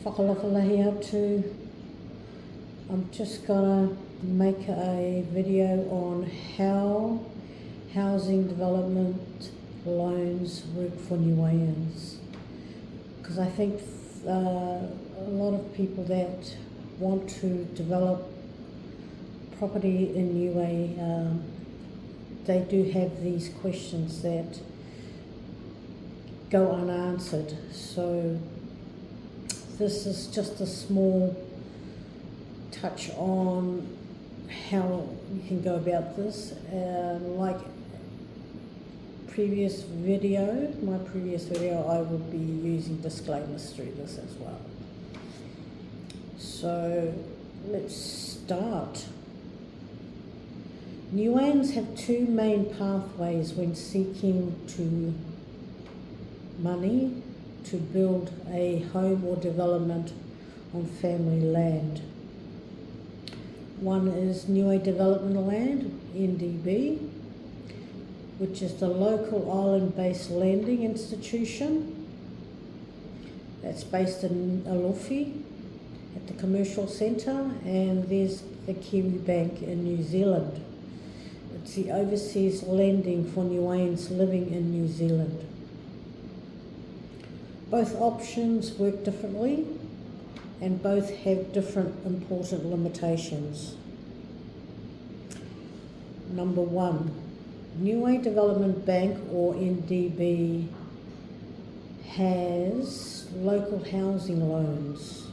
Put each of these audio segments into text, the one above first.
whakalakalahi atu. I'm just gonna make a video on how housing development loans work for Niueans, because I think a lot of people that want to develop property in Niue, they do have these questions that go unanswered. So this is just a small touch on how you can go about this. Like my previous video, I will be using disclaimers through this as well. So let's start. Niueans have two main pathways when seeking money to build a home or development on family land. One is Niue Development Bank, NDB, which is the local island-based lending institution that's based in Alofi at the commercial centre, and there's the Kiwibank in New Zealand. It's the overseas lending for Niueans living in New Zealand. Both options work differently and both have different important limitations. Number one, Niue Development Bank, or NDB, has local housing loans.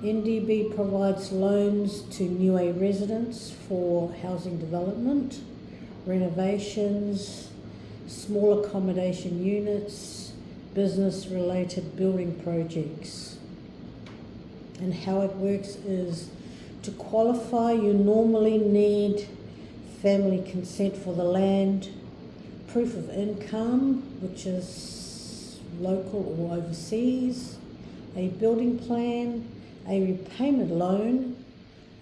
NDB provides loans to Niue residents for housing development, renovations, small accommodation units, business-related building projects. And how it works is, to qualify, you normally need family consent for the land, proof of income, which is local or overseas, a building plan, a repayment loan,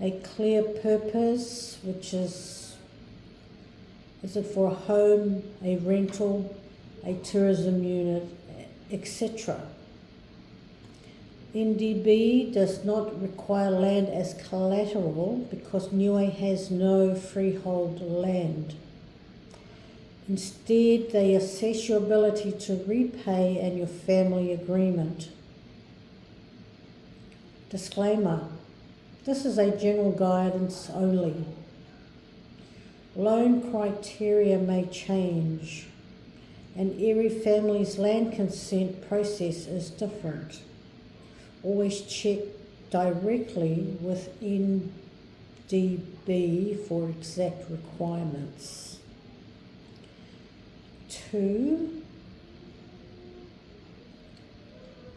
a clear purpose, which is it for a home, a rental, a tourism unit, etc. NDB does not require land as collateral because Niue has no freehold land. Instead, they assess your ability to repay and your family agreement. Disclaimer: this is a general guidance only. Loan criteria may change, and every family's land consent process is different. Always check directly with NDB for exact requirements. 2.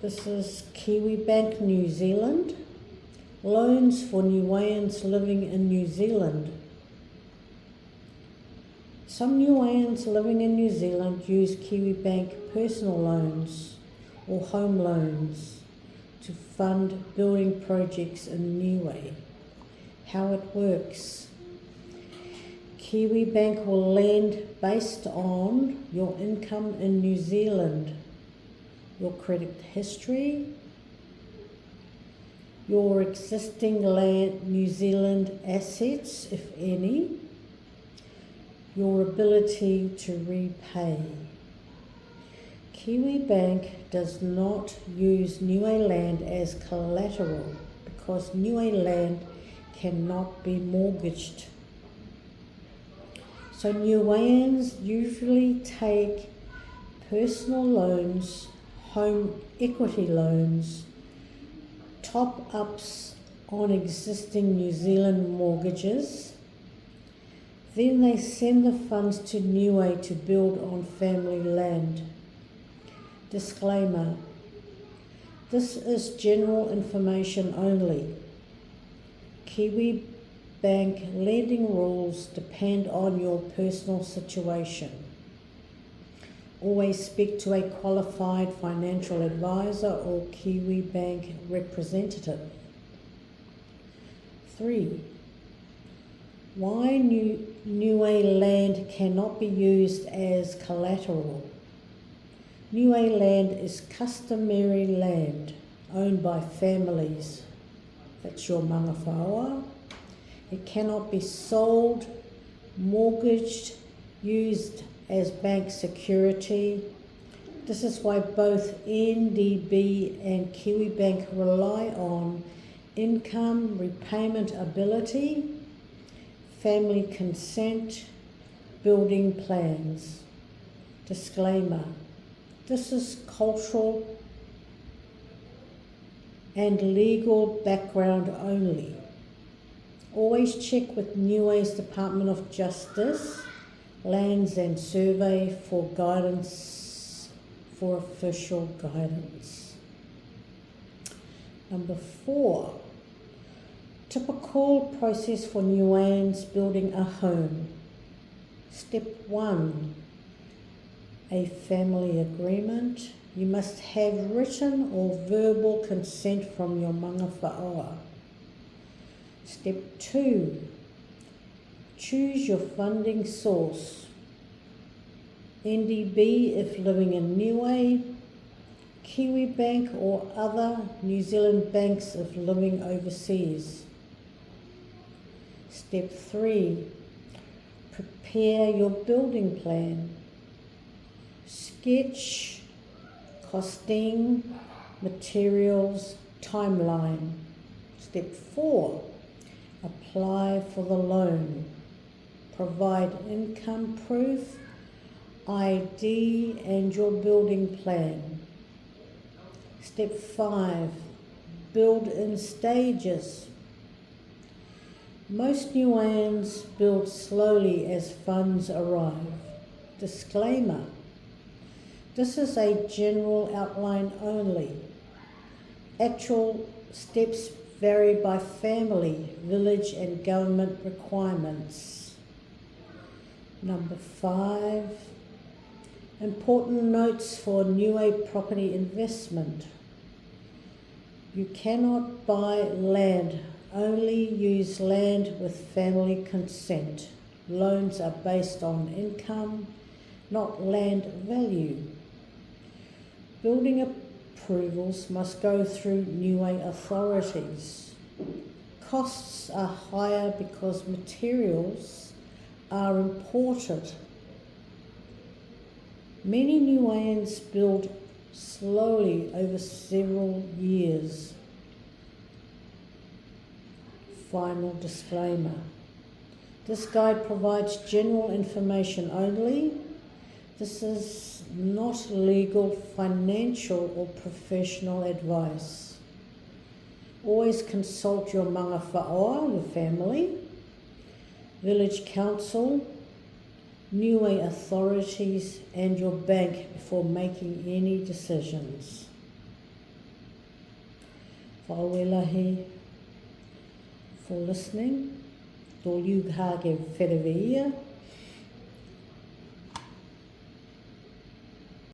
This is Kiwibank, New Zealand. Loans for Niueans living in New Zealand. Some Niueans living in New Zealand use Kiwibank personal loans or home loans to fund building projects in Niue. How it works: Kiwibank will lend based on your income in New Zealand, your credit history, your existing New Zealand assets, if any, your ability to repay. Kiwibank does not use Niue land as collateral because Niue land cannot be mortgaged. So Niueans usually take personal loans, home equity loans, top-ups on existing New Zealand mortgages. Then they send the funds to Niue to build on family land. Disclaimer: this is general information only. Kiwibank lending rules depend on your personal situation. Always speak to a qualified financial advisor or Kiwibank representative. 3. Why Niue land cannot be used as collateral. Niue land is customary land, owned by families. That's your manga whaoa. It cannot be sold, mortgaged, used as bank security. This is why both NDB and Kiwibank rely on income, repayment ability, family consent, building plans. Disclaimer: this is cultural and legal background only. Always check with Niue's Department of Justice, Lands and Survey for guidance, for official guidance. Number 4, typical process for Niueans building a home. Step 1, a family agreement. You must have written or verbal consent from your manga whaoa. Step 2, choose your funding source. NDB if living in Niue, Kiwibank or other New Zealand banks if living overseas. Step 3, prepare your building plan. Sketch, costing, materials, timeline. Step 4, apply for the loan. Provide income proof, ID and your building plan. Step 5, build in stages. Most Niueans build slowly as funds arrive. Disclaimer: this is a general outline only. Actual steps vary by family, village and government requirements. Number 5, important notes for Niue property investment. You cannot buy land, only use land with family consent. Loans are based on income, not land value. Building approvals must go through Niue authorities. Costs are higher because materials are imported. Many Niueans build slowly over several years. Final disclaimer: this guide provides general information only. This is not legal, financial or professional advice. Always consult your manga whaoa, your family, village council, Niue authorities and your bank before making any decisions. Whaawelahi for listening. Tō liu hāke wherewea.